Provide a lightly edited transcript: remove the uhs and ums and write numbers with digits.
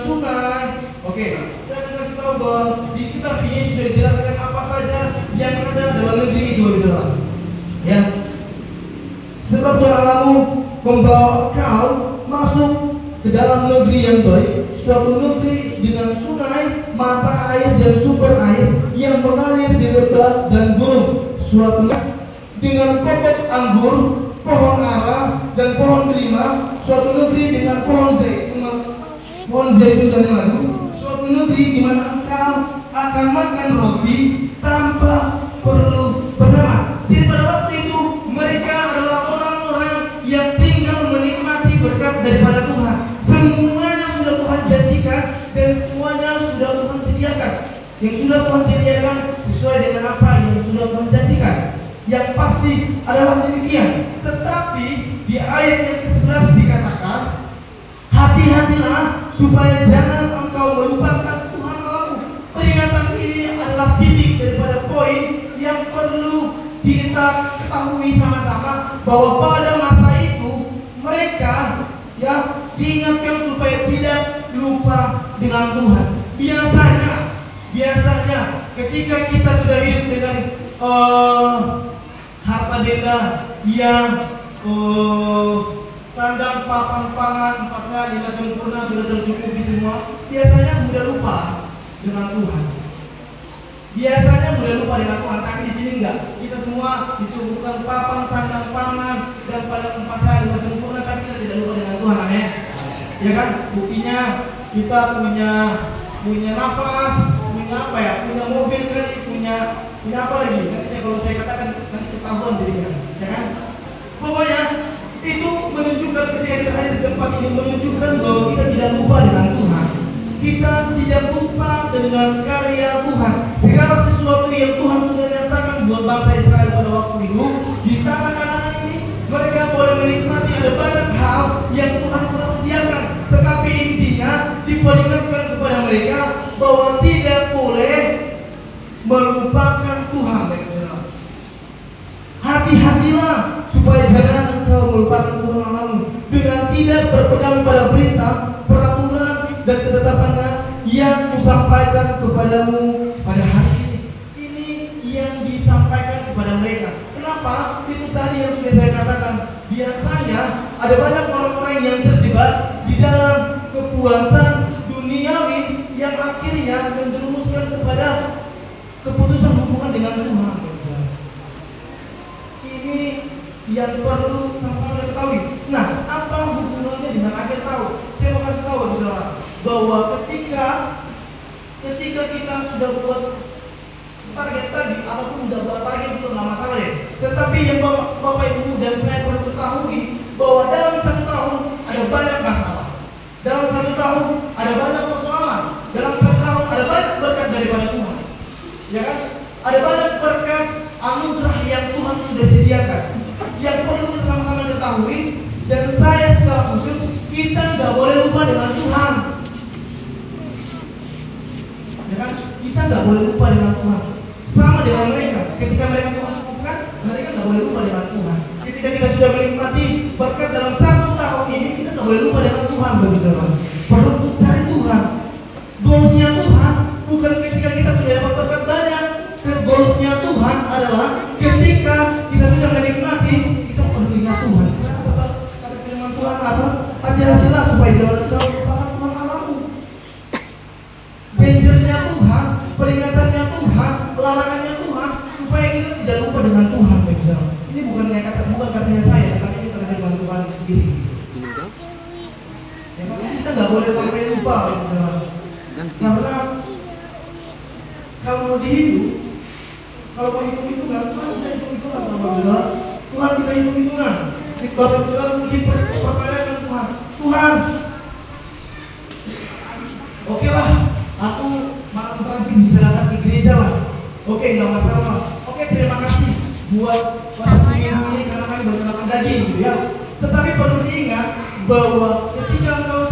sungai. Oke, saya akan kasih tahu bahwa di kitab ini sudah dijelaskan apa saja yang ada dalam negeri itu, saudara. Ya, sebab Tuhan Allahmu membawa kau masuk ke dalam negeri yang baik, suatu negeri dengan sungai, mata air dan sumber air yang mengalir di dekat dan gunung, suatu dengan pokok anggur, pohon ara dan pohon delima, suatu negeri dengan pohon zaitun dan madu, suatu negeri di mana engkau akan makan roti tanpa perlu berhemat. Jadi pada waktu itu mereka adalah orang-orang yang tinggal menikmati berkat daripada Tuhan. Semuanya sudah Tuhan janjikan dan semuanya sudah Tuhan sediakan. Yang sudah Tuhan sediakan sesuai dengan apa yang sudah Tuhan janjikan. Yang pasti adalah demikian. Tetapi di ayat yang ke-11 dikatakan, hati-hatilah supaya jangan engkau melupakan Tuhan Allahmu. Peringatan ini adalah titik daripada poin yang perlu kita ketahui sama-sama, bahwa pada masa itu mereka diingatkan supaya tidak lupa dengan Tuhan. Biasanya ketika kita sudah hidup dengan harta benda yang sandang, papan, pangan, 4 sehat, 5 sempurna sudah tercukupi semua, biasanya mudah lupa dengan Tuhan. Biasanya mudah lupa dengan Tuhan, tapi di sini enggak. Kita semua dicukupkan papan, sandang, pangan, dan pada 4 sehat, 5 sempurna, tapi kita tidak lupa dengan Tuhan, amin. Ya kan? Buktinya kita punya nafas, punya apa ya? Punya mobil kali, punya apa lagi? Nanti kalau saya katakan nanti ketahuan jadinya, ya kan? Pokoknya itu menunjukkan ketika kita ada di tempat ini, menunjukkan bahwa kita tidak lupa dengan Tuhan. Kita tidak lupa dengan karya Tuhan. Segala sesuatu yang Tuhan sudah nyatakan buat bangsa Israel pada waktu itu di tanah Kanaan ini, mereka boleh menikmati ada banyak hal yang Tuhan sudah sediakan. Tetapi intinya diperingatkan kepada mereka bahwa tidak boleh melupakan Tuhan. Hati-hatilah supaya jangan engkau melupakan Tuhan Allahmu dengan tidak berpegang pada perintah, peraturan dan ketetapannya yang kusampaikan kepadamu pada hari ini. Ini yang disampaikan kepada mereka. Kenapa? Itu tadi yang sudah saya katakan. Biasanya ada banyak orang-orang yang terjebak di dalam kepuasan duniawi yang akhirnya menjerumuskan kepada keputusan hubungan dengan Tuhan. Ini yang perlu sama-sama kita ketahui. Nah, apa hubungannya dengan akhir tahun? Saya mau kasih tahu, saudara, bahwa ketika kita sudah buat target tadi, ataupun sudah buat target itu nggak masalah ya. Tetapi yang Bapak Ibu dan saya perlu ketahui bahwa dalam 1 tahun ada banyak masalah. Dalam 1 tahun ada banyak persoalan. Dalam 1 tahun ada banyak berkat daripada Tuhan. Ya kan? Ada banyak berkat anugerah yang Tuhan sudah sediakan. Yang perlu kita sama-sama ketahui, dan saya secara khusus, kita nggak boleh lupa dengan Tuhan. Ya kan? Kita nggak boleh lupa dengan Tuhan. Sama dengan mereka, ketika mereka Tuhan cukupkan, mereka nggak boleh lupa dengan Tuhan. Ketika kita sudah menikmati berkat dalam 1 tahun ini, kita nggak boleh lupa dengan Tuhan, saudara. Perlu untuk cari Tuhan. Goalsnya Tuhan bukan ketika kita sudah dapat berkat banyak. Goalsnya Tuhan adalah ketika kita sudah menikmati, kita perlu ingat Tuhan. Kata firman Tuhan apa? Hati-hatilah supaya jangan engkau lupakan Tuhan Allahmu. Dangernya Tuhan, peringatannya Tuhan, larangannya Tuhan, supaya kita tidak lupa dengan Tuhan. Ini bukan katanya saya, tetapi ini kata firman Tuhan sendiri. Ya, kita nggak boleh sampai lupa, karena kalau mau dihidup, kalau mau hitung-hitungan, Tuhan bisa hitung-hitungan, saudara. Tuhan bisa hitung-hitungan. Bapak saudara mungkin pertanyakan Tuhan, Tuhan, oke lah, aku malam terakhir bisa datang ke gereja lah. Oke, nggak masalah. Oke, terima kasih buat masa ini karena kami baru makan daging, gitu ya. Tetapi perlu diingat bahwa ketika engkau